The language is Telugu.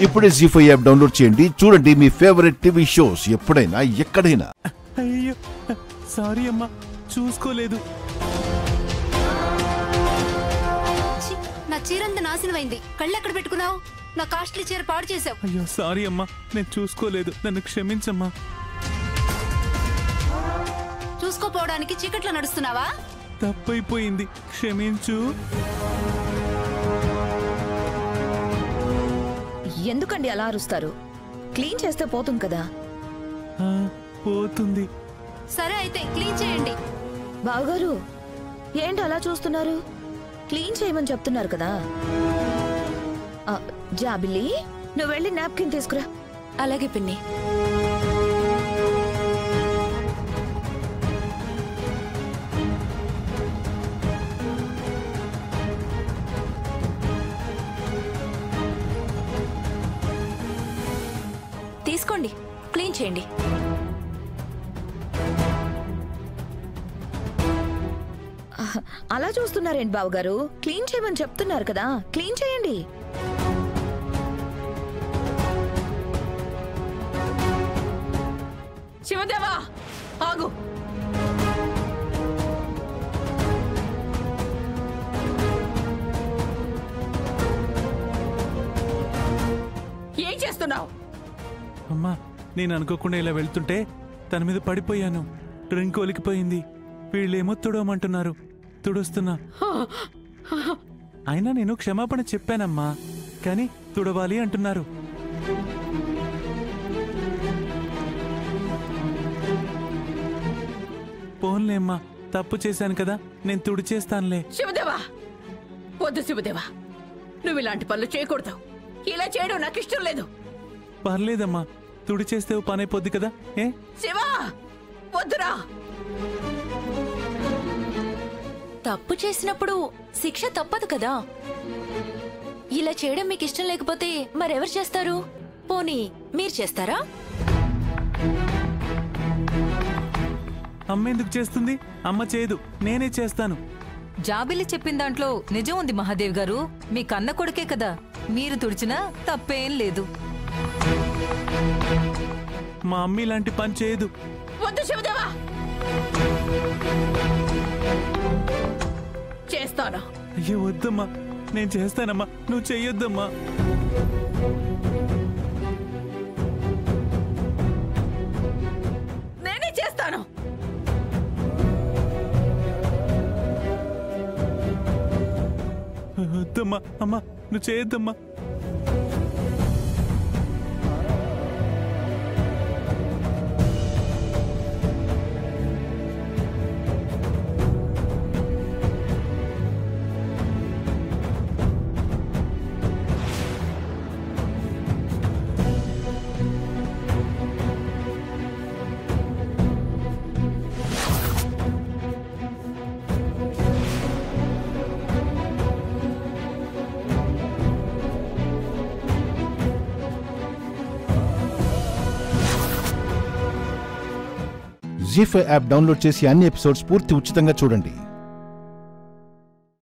ఇప్పుడే జీ5 యాప్ డౌన్లోడ్ చేయండి. చూడండి మీ ఫేవరెట్ టీవీ షోస్ ఎప్పుడైనా ఎక్కడైనా. అయ్యో సారీ అమ్మా, చూసుకోలేదు. నా చీరంత నాశనమైంది. కళ్ళెక్కడ పెట్టుకున్నావు? నా కాస్ట్లీ చీర పాడు చేసావు. అయ్యో సారీ అమ్మా, నేను చూసుకోలేదు, నన్ను క్షమించమ్మా. చూసుకోపోవడానికి చీకట్లో నడుస్తున్నావా? తప్పైపోయింది, క్షమించు. ఎందుకండి అలా అరుస్తారు? క్లీన్ చేస్తే పోతుంది కదా. పోతుంది. సరే అయితే క్లీన్ చేయండి. బావగారు ఏంటి అలా చూస్తున్నారు? క్లీన్ చేయమని చెప్తున్నారు కదా. జాబిల్లి, నువ్వు వెళ్ళి నాప్కిన్ తీసుకురా. అలాగే పిన్ని. తీసుకోండి, క్లీన్ చేయండి. అలా చూస్తున్నారేంటి బావగారు? క్లీన్ చేయమని చెప్తున్నారు కదా, క్లీన్ చేయండి. శివదేవా ఆగు. ఏం చేస్తున్నావు? అమ్మా, నేను అనుకోకుండా ఇలా వెళ్తుంటే తన మీద పడిపోయాను. డ్రింక్ ఒలికిపోయింది. వీళ్ళేమో తుడవమంటున్నారు, తుడుస్తున్నా. అయినా నేను క్షమాపణ చెప్పానమ్మా, కానీ తుడవాలి అంటున్నారు. పోన్లేమ్మా, తప్పు చేశాను కదా, నేను తుడిచేస్తానులే. శివదేవా వద్దు శివదేవా, నువ్వు ఇలాంటి పనులు చేయకూడదు. ఇలా చేయడం నాకు ఇష్టం లేదు. పర్లేదమ్మా, తుడిచేస్తే పని అయిపోద్ది కదా. ఏ శివా వద్దురా. తప్పు చేసినప్పుడు శిక్ష తప్పదు కదా. ఇలా చేయడం మీకు ఇష్టం లేకపోతే మరెవరు చేస్తారు? పోనీ మీరు చేస్తారా? అమ్మ ఎందుకు చేస్తుంది? అమ్మ చేయదు, నేనే చేస్తాను. జాబిలి చెప్పిన దాంట్లో నిజం ఉంది మహాదేవ్ గారు. మీ కన్న కొడుకే కదా, మీరు తుడిచినా తప్పేం లేదు. మా అమ్మ ఇలాంటి పని చేయదు. వద్దు శివదేవా. చేస్తాను. అయ్యో వద్దమ్మా, నేను చేస్తానమ్మా, నువ్వు చెయ్యొద్దమ్మా. నేనే చేస్తాను. వద్దమ్మా, అమ్మా నువ్వు చేయొద్దమ్మా. జీ5 యాప్ డౌన్లోడ్ చేసి అన్ని ఎపిసోడ్స్ పూర్తి ఉచితంగా చూడండి.